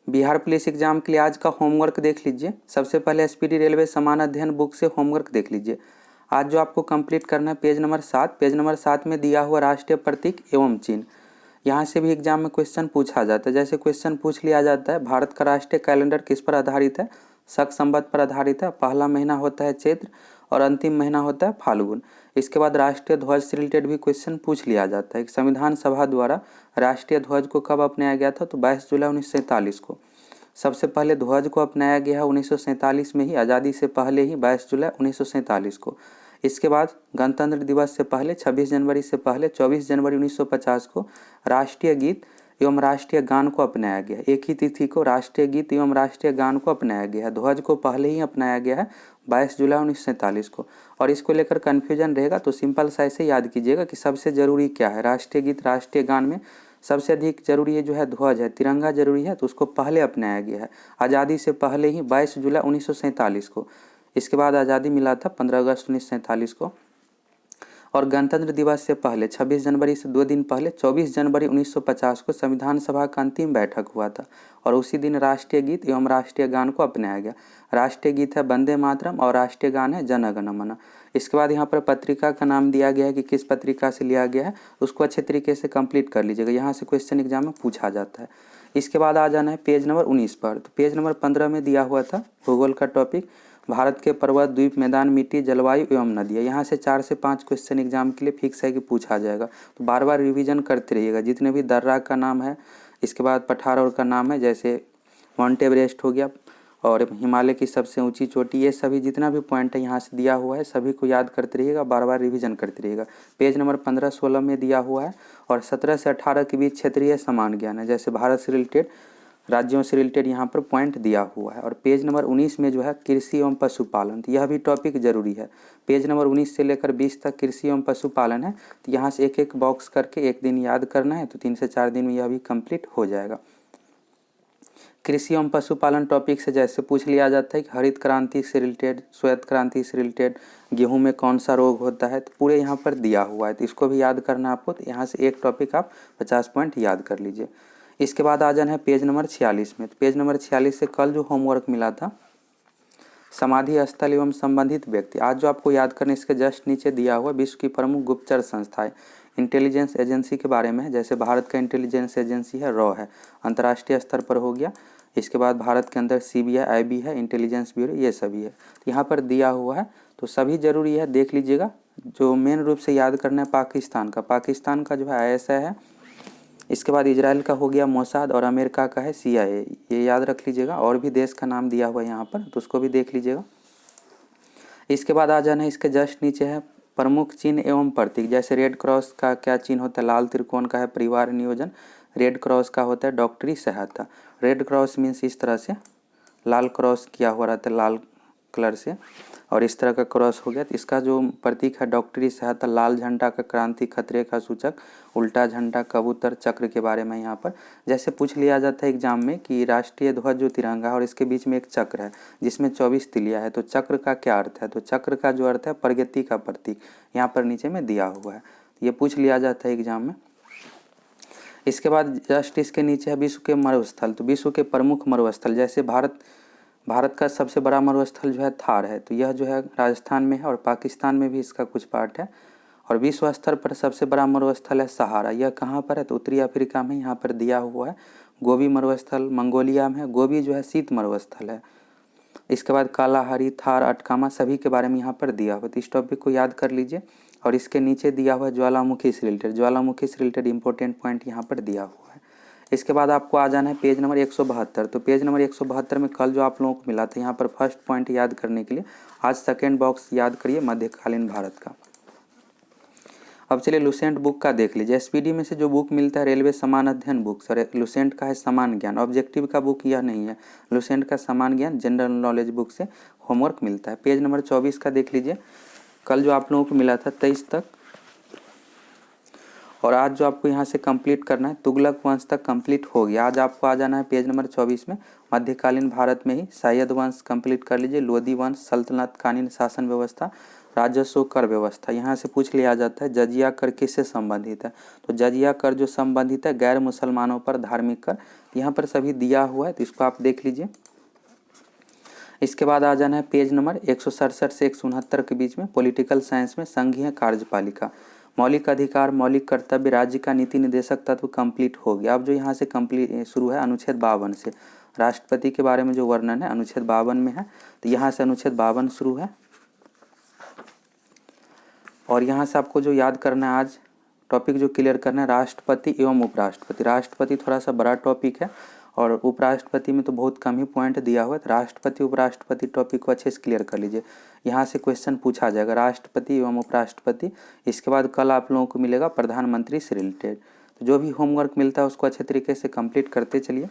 Bihar police exam के लिए आज का होमवर्क देख लीजिए। सबसे पहले एसपीडी रेलवे समान अध्ययन बुक से होमवर्क देख लीजिए। आज जो आपको कंप्लीट करना है पेज नंबर 7, पेज नंबर 7 में दिया हुआ राष्ट्रीय प्रतीक एवं चिन्ह, यहाँ से भी एग्जाम में क्वेश्चन पूछा जाता है। जैसे क्वेश्चन पूछ लिया जाता है, भारत का राष्ट्रीय कैलेंडर किस पर आधारित है? शक संवत पर आधारित है। पहला महीना होता है चैत्र और अंतिम महीना होता है फाल्गुन। इसके बाद राष्ट्रीय ध्वज से रिलेटेड भी क्वेश्चन पूछ लिया जाता है। संविधान सभा द्वारा राष्ट्रीय ध्वज को कब अपनाया गया था? तो 22 जुलाई 1947 को। सबसे पहले ध्वज को अपनाया गया है 1947 में ही, आज़ादी से पहले ही 22 जुलाई 1947 को। इसके बाद गणतंत्र दिवस से पहले 26 जनवरी से पहले 24 जनवरी 1950 को राष्ट्रीय गीत एवं राष्ट्रीय गान को अपनाया गया। एक ही तिथि को राष्ट्रीय गीत एवं राष्ट्रीय गान को अपनाया गया है। ध्वज को पहले ही अपनाया गया है 22 जुलाई 1947 को। और इसको लेकर कन्फ्यूजन रहेगा तो सिंपल सा ऐसे याद कीजिएगा कि सबसे ज़रूरी क्या है। राष्ट्रीय गीत राष्ट्रीय गान में सबसे अधिक जरूरी है जो है ध्वज है, तिरंगा जरूरी है, तो उसको पहले अपनाया गया है आज़ादी से पहले ही 22 जुलाई 1947 को। इसके बाद आज़ादी मिला था 15 अगस्त 1947 को। और गणतंत्र दिवस से पहले 26 जनवरी से 2 दिन पहले 24 जनवरी 1950 को संविधान सभा का अंतिम बैठक हुआ था और उसी दिन राष्ट्रीय गीत एवं राष्ट्रीय गान को अपनाया गया। राष्ट्रीय गीत है वंदे मातरम और राष्ट्रीय गान है जन गण मन। इसके बाद यहाँ पर पत्रिका का नाम दिया गया है कि किस पत्रिका से लिया गया है, उसको अच्छे तरीके से कंप्लीट कर लीजिएगा, यहाँ से क्वेश्चन एग्जाम में पूछा जाता है। इसके बाद आ जाना है पेज नंबर 19 पर। तो पेज नंबर 15 में दिया हुआ था भूगोल का टॉपिक, भारत के पर्वत, द्वीप, मैदान, मिट्टी, जलवायु एवं नदियाँ। यहाँ से 4 से 5 क्वेश्चन एग्जाम के लिए फिक्स है कि पूछा जाएगा, तो बार बार रिवीजन करते रहिएगा। जितने भी दर्रा का नाम है, इसके बाद पठार का नाम है, जैसे माउंट एवरेस्ट हो गया और हिमालय की सबसे ऊंची चोटी, ये सभी जितना भी पॉइंट है यहाँ से दिया हुआ है सभी को याद करते रहिएगा, बार बार रिवीजन करते रहिएगा। पेज नंबर 15-16 में दिया हुआ है और 17 से 18 के बीच क्षेत्रीय समान ज्ञान है, जैसे भारत से रिलेटेड, राज्यों से रिलेटेड यहाँ पर पॉइंट दिया हुआ है। और पेज नंबर 19 में जो है कृषि एवं पशुपालन, तो यह भी टॉपिक जरूरी है। पेज नंबर 19 से लेकर 20 तक कृषि एवं पशुपालन है, तो यहाँ से एक एक बॉक्स करके एक दिन याद करना है, तो 3 से 4 दिन में यह भी कंप्लीट हो जाएगा। कृषि एवं पशुपालन टॉपिक से जैसे पूछ लिया जाता है कि हरित क्रांति से रिलेटेड, श्वेत क्रांति से रिलेटेड, गेहूं में कौन सा रोग होता है, तो पूरे यहाँ पर दिया हुआ है, तो इसको भी याद करना है आपको। तो यहाँ से एक टॉपिक आप 50 पॉइंट याद कर लीजिए। इसके बाद आ जाना है पेज नंबर 46 में। तो पेज नंबर 46 से कल जो होमवर्क मिला था समाधि स्थल एवं संबंधित व्यक्ति, आज जो आपको याद करने इसके जस्ट नीचे दिया हुआ विश्व की प्रमुख गुप्तचर संस्थाएं, इंटेलिजेंस एजेंसी के बारे में है। जैसे भारत का इंटेलिजेंस एजेंसी है रॉ है, अंतर्राष्ट्रीय स्तर पर हो गया। इसके बाद भारत के अंदर सीबीआई, आईबी है, इंटेलिजेंस ब्यूरो, ये सभी है, तो यहाँ पर दिया हुआ है, तो सभी जरूरी है, देख लीजिएगा। जो मेन रूप से याद करना है पाकिस्तान का जो है ISI है। इसके बाद इजराइल का हो गया मोसाद और अमेरिका का है CIA, ये याद रख लीजिएगा। और भी देश का नाम दिया हुआ है यहाँ पर, तो उसको भी देख लीजिएगा। इसके बाद आ जाना है इसके जस्ट नीचे है प्रमुख चिन्ह एवं प्रतीक, जैसे रेड क्रॉस का क्या चिन्ह होता है, लाल त्रिकोण का है परिवार नियोजन, रेड क्रॉस का होता है डॉक्टरी सहायता। रेड क्रॉस मीन्स इस तरह से लाल क्रॉस किया हुआ रहता है लाल कलर से, और इस तरह का क्रॉस हो गया, तो इसका जो प्रतीक है डॉक्टरी सहायता। लाल झंडा का क्रांति खतरे का सूचक, उल्टा झंडा कबूतर चक्र के बारे में यहाँ पर जैसे पूछ लिया जाता है एग्जाम में कि राष्ट्रीय ध्वज जो तिरंगा है और इसके बीच में एक चक्र है जिसमें 24 तिलिया है, तो चक्र का क्या अर्थ है, तो चक्र का जो अर्थ है प्रगति का प्रतीक, यहाँ पर नीचे में दिया हुआ है, ये पूछ लिया जाता है एग्जाम में। इसके बाद जस्ट इसके नीचे है विश्व के मरुस्थल, तो विश्व के प्रमुख मरुस्थल, जैसे भारत का सबसे बड़ा मरुस्थल जो है थार है, तो यह जो है राजस्थान में है और पाकिस्तान में भी इसका कुछ पार्ट है। और विश्व स्तर पर सबसे बड़ा मरुस्थल है सहारा, यह कहाँ पर है, तो उत्तरी अफ्रीका में, यहाँ पर दिया हुआ है। गोबी मरुस्थल मंगोलिया में है, गोबी जो है शीत मरुस्थल है। इसके बाद कालाहारी, थार, अटकामा सभी के बारे में यहाँ पर दिया हुआ, तो इस टॉपिक को याद कर लीजिए। और इसके नीचे दिया हुआ है ज्वालामुखी से रिलेटेड इंपॉर्टेंट पॉइंट यहाँ पर दिया हुआ है। इसके बाद आपको आ जाना है पेज नंबर 172। तो पेज नंबर 172 में कल जो आप लोगों को मिला था, यहाँ पर फर्स्ट पॉइंट याद करने के लिए आज सेकेंड बॉक्स याद करिए मध्यकालीन भारत का। अब चलिए लुसेंट बुक का देख लीजिए। SPD में से जो बुक मिलता है रेलवे समान अध्ययन बुक, सर लुसेंट का है समान ज्ञान, ऑब्जेक्टिव का बुक यह नहीं है, लुसेंट का समान ज्ञान जनरल नॉलेज बुक से होमवर्क मिलता है। पेज नंबर 24 का देख लीजिए, कल जो आप लोगों को मिला था 23 तक, और आज जो आपको यहाँ से कंप्लीट करना है तुगलक वंश तक कंप्लीट हो गया। आज आपको आ जाना है पेज नंबर 24 में मध्यकालीन भारत में ही सैयद वंश कंप्लीट कर लीजिए, लोदी वंश, सल्तनत कालीन शासन व्यवस्था, राजस्व कर व्यवस्था, यहाँ से पूछ लिया जाता है जजिया कर किससे संबंधित है, तो जजिया कर जो संबंधित है गैर मुसलमानों पर धार्मिक कर, यहाँ पर सभी दिया हुआ है तो इसको आप देख लीजिए। इसके बाद आ जाना है पेज नंबर 167 से 169 के बीच में, पॉलिटिकल साइंस में संघीय कार्यपालिका, मौलिक अधिकार मौलिक कर्तव्य राज्य का नीति निदेशक तत्व कंप्लीट हो गया। अब जो यहाँ से कंप्लीट शुरू है अनुच्छेद 52 से, राष्ट्रपति के बारे में जो वर्णन है अनुच्छेद 52 में है, तो यहाँ से अनुच्छेद 52 शुरू है। और यहाँ से आपको जो याद करना है आज टॉपिक जो क्लियर करना है राष्ट्रपति एवं उपराष्ट्रपति। राष्ट्रपति थोड़ा सा बड़ा टॉपिक है और उपराष्ट्रपति में तो बहुत कम ही पॉइंट दिया हुआ है, तो राष्ट्रपति उपराष्ट्रपति टॉपिक को अच्छे से क्लियर कर लीजिए। यहाँ से क्वेश्चन पूछा जाएगा राष्ट्रपति एवं उपराष्ट्रपति। इसके बाद कल आप लोगों को मिलेगा प्रधानमंत्री से रिलेटेड। तो जो भी होमवर्क मिलता है उसको अच्छे तरीके से कंप्लीट करते चलिए।